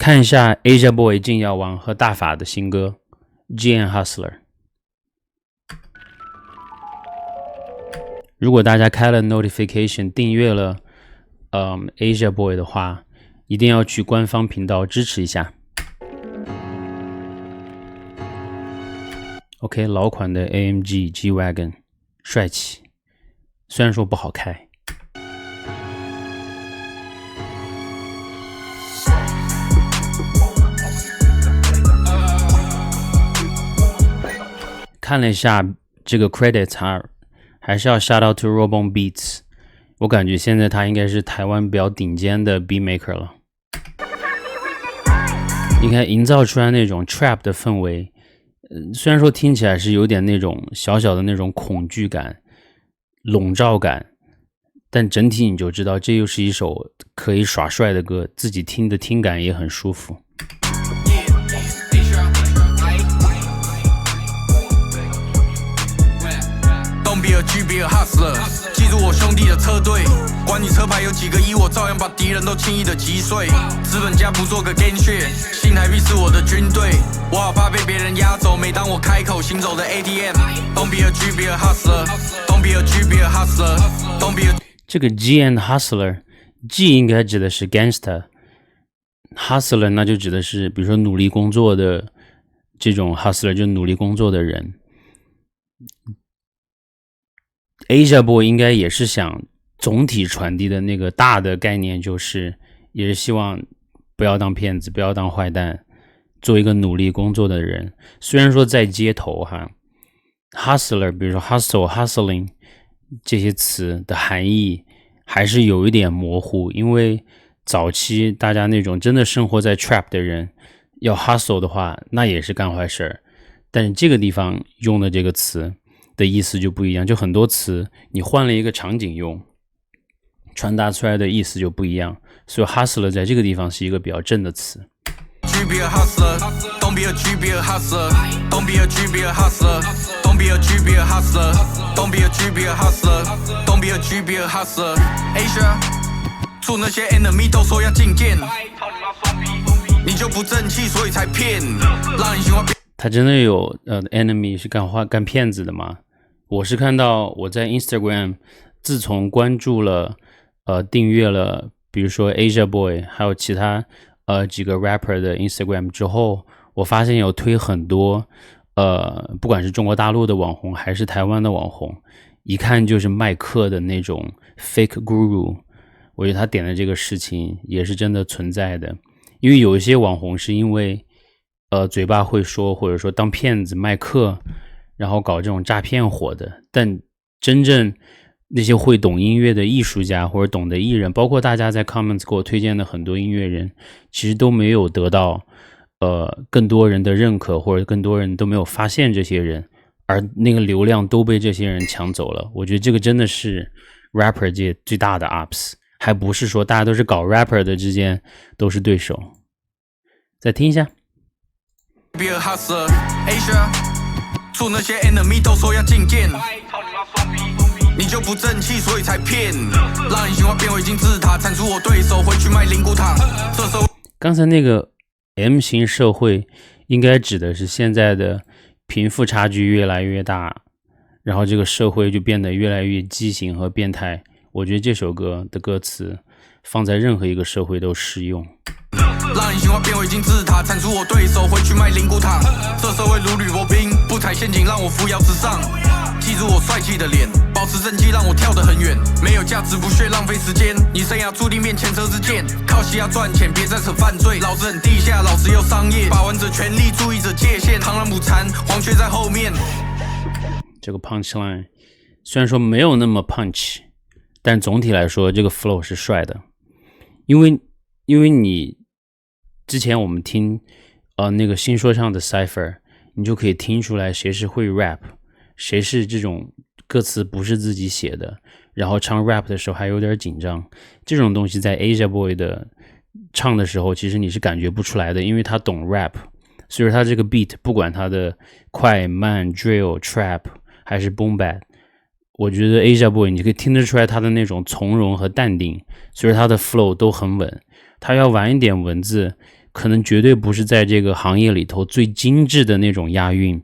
看一下 Asia Boy 金耀王和大法的新歌 GN Hustler。 如果大家开了 notification 订阅了Asia Boy 的话，一定要去官方频道支持一下。 OK， 老款的 AMG G-Wagon 帅气，虽然说不好开。看了一下这个 credits， 还是要 shout out to Robon Beats， 我感觉现在他应该是台湾比较顶尖的 beat maker 了。你看营造出来那种 trap 的氛围，虽然说听起来是有点那种小小的那种恐惧感、笼罩感，但整体你就知道这又是一首可以耍帅的歌，自己听的听感也很舒服。Be a G, be a hustler， 记住我兄弟的车队，管你车牌有几个亿，我照样把敌人都轻易的击碎。资本家不做个 game shit， 新台币是我的军队，我好怕被别人压走。每当我开口行走的 ATM，Don't be a G, be a hustler， Don't be a G, be a hustler， Don't be a。 这个 G and hustler， G 应该指的是 gangster， hustler 那就指的是比如说努力工作的这种 hustler， 就努力工作的人。Asia Boy 应该也是想总体传递的那个大的概念，就是也是希望不要当骗子，不要当坏蛋，做一个努力工作的人。虽然说在街头hustler 比如说 hustling 这些词的含义还是有一点模糊，因为早期大家那种真的生活在 trap 的人要 hustle 的话，那也是干坏事。但是这个地方用的这个词的意思就不一样，就很多词你换了一个场景用，传达出来的意思就不一样，所以 hustler 在这个地方是一个比较正的词。G be a hustler, don't be a G be a hustler, don't be a G be a hustler, don't be a G be a hustler, don't be a G be a hustler, don't be a G be a hustler. Asia， 祝那些 enemy 都说要觐见，你就不争气，所以才骗，让你喜欢。他真的有enemy 是干骗子的吗？我是看到我在 Instagram 自从关注了订阅了比如说 Asia Boy 还有其他几个 rapper 的 Instagram 之后，我发现有推很多不管是中国大陆的网红还是台湾的网红，一看就是卖课的那种 fake guru。 我觉得他点的这个事情也是真的存在的，因为有一些网红是因为嘴巴会说，或者说当骗子卖课，然后搞这种诈骗火的，但真正那些会懂音乐的艺术家或者懂的艺人，包括大家在 comments 给我推荐的很多音乐人，其实都没有得到更多人的认可，或者更多人都没有发现这些人，而那个流量都被这些人抢走了。我觉得这个真的是 rapper 界最大的 ups， 还不是说大家都是搞 rapper 的之间都是对手。再听一下。Be a hustler, Asia， 祝那些 enemy 都说要觐见，你就不争气，所以才骗，让隐形化变为金字塔，铲除我对手，回去卖灵骨塔。这时候，刚才那个 M 型社会应该指的是现在的贫富差距越来越大，然后这个社会就变得越来越畸形和变态。我觉得这首歌的歌词放在任何一个社会都适用。让隐形化变为金字塔，铲除我对手，回去卖灵骨塔。这社会如履薄冰，不踩陷阱让我扶摇直上。记住我帅气的脸，保持正气让我跳得很远。没有价值不屑浪费时间，你生涯注定变前车之鉴。靠戏要赚钱，别再扯犯罪。老子很地下，老子又商业，把玩着权力，注意着界限。螳螂捕蝉，黄雀在后面。这个 punchline 虽然说没有那么 punch， 但总体来说这个 flow 是帅的，因为你之前我们听那个新说唱的 Cypher， 你就可以听出来谁是会 rap， 谁是这种歌词不是自己写的，然后唱 rap 的时候还有点紧张。这种东西在 Asia Boy 的唱的时候其实你是感觉不出来的，因为他懂 rap， 所以说他这个 beat 不管他的快慢 drill trap 还是 boom bap， 我觉得 Asia Boy 你可以听得出来他的那种从容和淡定，所以他的 flow 都很稳。他要玩一点文字，可能绝对不是在这个行业里头最精致的那种押韵，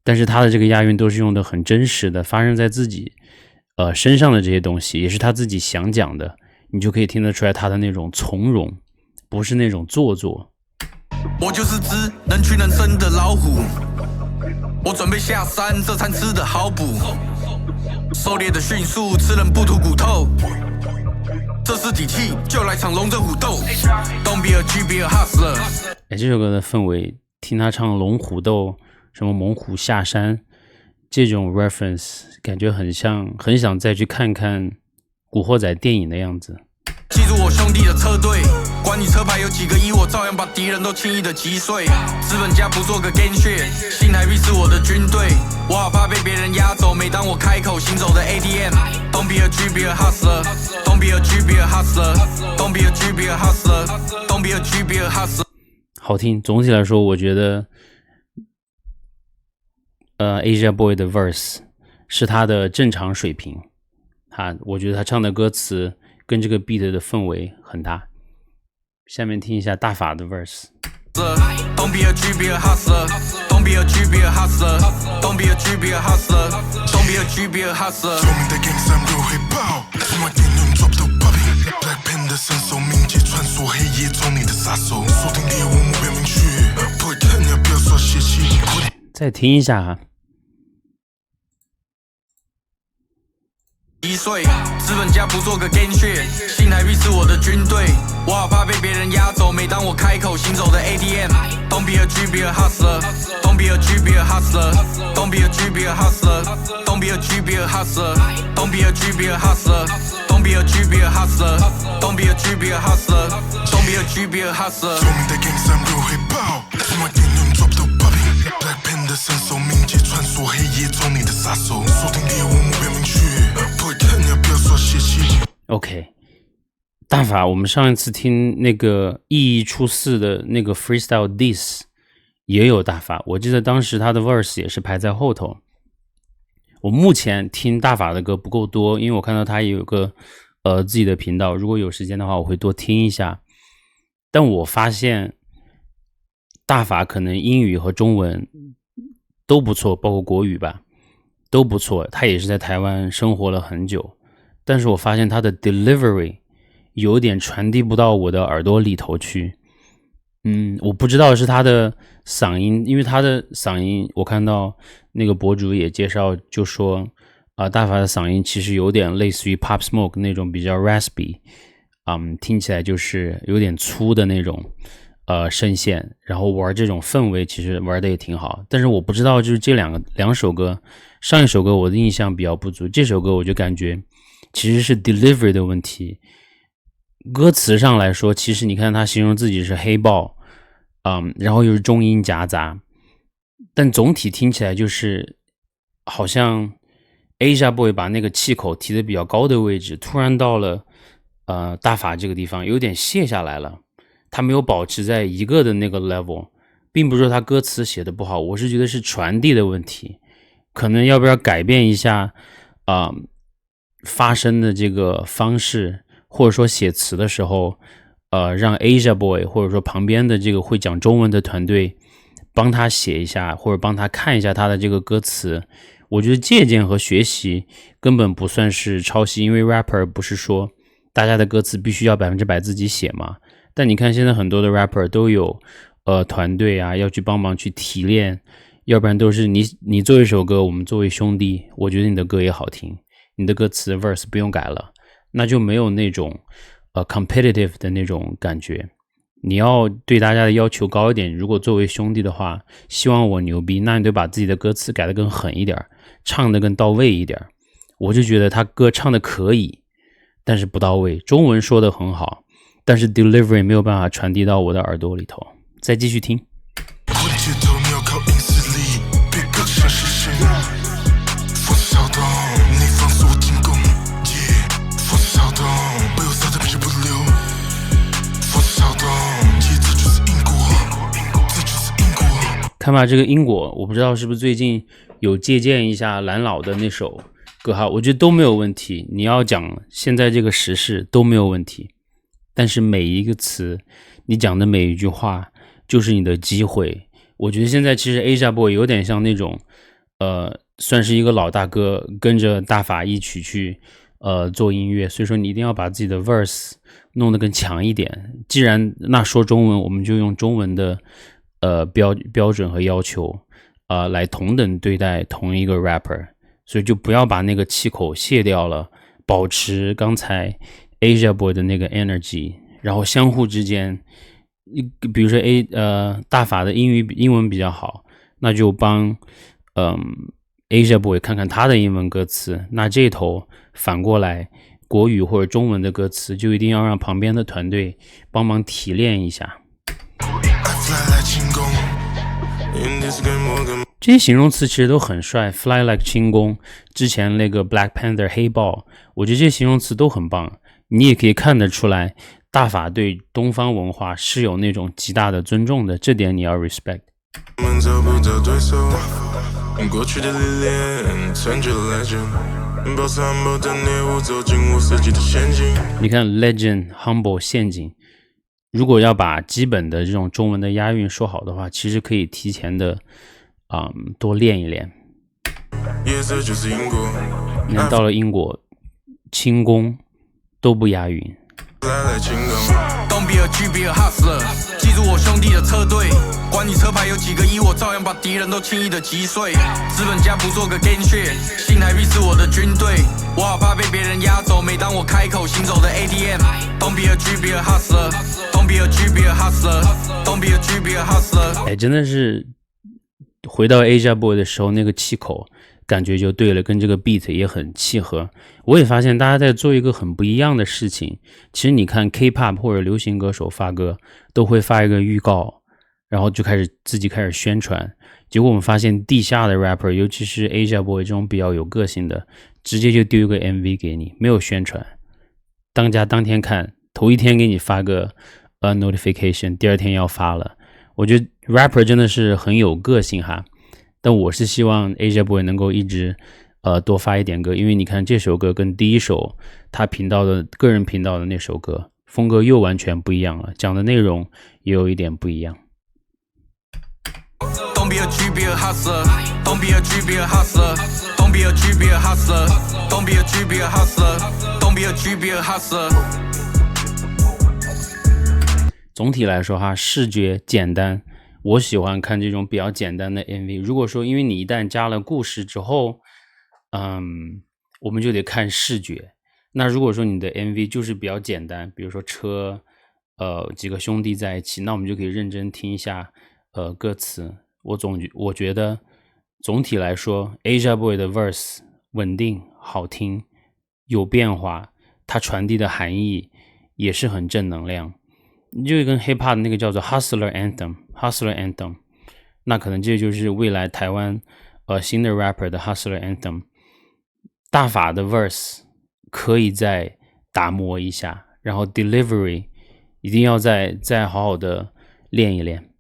但是他的这个押韵都是用的很真实的，发生在自己身上的这些东西，也是他自己想讲的，你就可以听得出来他的那种从容，不是那种做作。我就是只能屈能伸的老虎，我准备下山，这餐吃的好补，狩猎的迅速，吃人不吐骨头，这是底气，就来场龙争虎斗。Don't be a G, be a hustler。这首歌的氛围，听他唱龙虎斗，什么猛虎下山，这种 reference 感觉很像，很想再去看看古惑仔电影的样子。记住我兄弟的车队，管你车牌有几个一，我照样把敌人都轻易的击碎。资本家不做个 game shit， 新台币是我的军队，我好怕被别人压走。每当我开口行走的 ATM。Don't be a G, be a hustler. Don't be a G, be a hustler. Don't be a G, be a hustler. Don't be a G, be a hustler。好听，总体来说，我觉得Asia Boy 的 verse 是他的正常水平。我觉得他唱的歌词跟这个 beat 的氛围很搭。下面听一下大法的 verse。Don't be a G, be a hustler. Don't be a G, be a hustler. Don't be a G, be a hustler. Don't be a G, be a hustler。说明的 gang 3会爆，什么电影 drop 都 popping。Black Panther 身手敏捷，穿梭黑夜中你的杀手，锁定猎物目标明确，不会看要不要耍泄气。再听一下哈。1岁，资本家不做个 game shit， 新台币是我的军队，我好怕被别人压走。每当我开口行走的 ATM。Don't be a G, be a hustler. Don't be a G, be a hustler. Don't be a G, be a hustler. Don't be a G, be a hustler. Don't be a G, be a hustler. Don't be a G, be a hustler. Don't be a G, be a hustler. Don't be a G, be a hustler。说明的 gang 3会爆，什么电影 drop 都 popping。Black Panther 身手敏捷，穿梭黑夜中你的杀手，锁定猎物目标明确。OK， 大法，我们上一次听那个意义出四的那个 freestyle diss 也有大法，我记得当时他的 verse 也是排在后头。我目前听大法的歌不够多，因为我看到他也有个自己的频道，如果有时间的话我会多听一下。但我发现大法可能英语和中文都不错，包括国语吧都不错，他也是在台湾生活了很久，但是我发现他的 delivery 有点传递不到我的耳朵里头去。我不知道是他的嗓音，因为他的嗓音我看到那个博主也介绍，就说大法的嗓音其实有点类似于 Pop Smoke 那种比较 raspy，听起来就是有点粗的那种声线，然后玩这种氛围其实玩的也挺好。但是我不知道就是这两首歌，上一首歌我的印象比较不足，这首歌我就感觉其实是 delivery 的问题。歌词上来说，其实你看他形容自己是黑豹，然后又是中英夹杂，但总体听起来就是好像 Asia Boy 把那个气口提得比较高的位置，突然到了大法这个地方有点卸下来了，他没有保持在一个的那个 level， 并不是说他歌词写的不好，我是觉得是传递的问题，可能要不要改变一下发声的这个方式，或者说写词的时候让 Asia Boy 或者说旁边的这个会讲中文的团队帮他写一下，或者帮他看一下他的这个歌词。我觉得借鉴和学习根本不算是抄袭，因为 rapper 不是说大家的歌词必须要100%自己写嘛，但你看现在很多的 rapper 都有团队啊，要去帮忙去提炼，要不然都是你做一首歌，我们作为兄弟，我觉得你的歌也好听，你的歌词 verse 不用改了，那就没有那种competitive 的那种感觉。你要对大家的要求高一点，如果作为兄弟的话，希望我牛逼，那你得把自己的歌词改得更狠一点，唱得更到位一点。我就觉得他歌唱的可以，但是不到位，中文说的很好，但是 delivery 没有办法传递到我的耳朵里头。再继续听。看吧，这个因果，我不知道是不是最近有借鉴一下蓝老的那首歌哈，我觉得都没有问题。你要讲现在这个时事都没有问题，但是每一个词你讲的每一句话就是你的机会。我觉得现在其实 Asia Boy 有点像那种算是一个老大哥跟着大法一起去做音乐，所以说你一定要把自己的 verse 弄得更强一点。既然那说中文，我们就用中文的标准和要求来同等对待同一个 rapper， 所以就不要把那个气口卸掉了，保持刚才 Asia Boy 的那个 energy， 然后相互之间，比如说大法的英文比较好，那就帮Asia Boy 看看他的英文歌词，那这头反过来国语或者中文的歌词就一定要让旁边的团队帮忙提炼一下。这些形容词其实都很帅 ，Fly like 轻功，之前那个 Black Panther 黑豹，我觉得这些形容词都很棒。你也可以看得出来，大法对东方文化是有那种极大的尊重的，这点你要 respect。过去的历练成就了 legend， 保持 humble 的猎物走进我设计的陷阱。你看 legend humble 陷阱，如果要把基本的这种中文的押韵说好的话，其实可以提前的多练一练。夜色就是英国，你看到了英国轻功都不押韵。Don't be a G, be a hustler， 记住我兄弟的车队，管你车牌有几个亿，我照样把敌人都轻易的击碎。资本家不做个 game shit， 新台币是我的军队，我好怕被别人压走，每当我开口行走的 ATM。Don't be a G, be a hustler， Don't be a G, be a hustler， Don't be a G, be a hustler。真的是回到 Asia Boy 的时候，那个气口感觉就对了，跟这个 beat 也很契合。我也发现大家在做一个很不一样的事情。其实你看 K-pop 或者流行歌手发歌都会发一个预告，然后就自己开始宣传。结果我们发现地下的 rapper， 尤其是 Asia Boy 这种比较有个性的，直接就丢一个 MV 给你，没有宣传，当家当天看，头一天给你发个notification， 第二天要发了。我觉得 rapper 真的是很有个性哈。但我是希望 Asia Boy 能够一直多发一点歌，因为你看这首歌跟第一首他个人频道的那首歌风格又完全不一样了，讲的内容也有一点不一样。Don't be a G, be a hustler. Don't be a G, be a hustler. Don't be a G, be a hustler. Don't be a G, be a hustler. Don't be a G, be a hustler. 总体来说哈，视觉简单。我喜欢看这种比较简单的 MV。如果说因为你一旦加了故事之后，我们就得看视觉。那如果说你的 MV 就是比较简单，比如说车，几个兄弟在一起，那我们就可以认真听一下歌词。我觉得总体来说 ，Asia Boy 的 verse 稳定、好听、有变化，它传递的含义也是很正能量。就跟 hip hop 的那个叫做 Hustler Anthem， 那可能这就是未来台湾新的 rapper 的 Hustler Anthem。 大法的 verse 可以再打磨一下，然后 delivery 一定要再好好的练一练。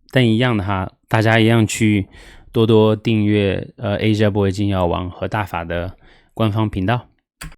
但一样的哈，大家一样去多多订阅Asia Boy 金药王和大法的官方频道。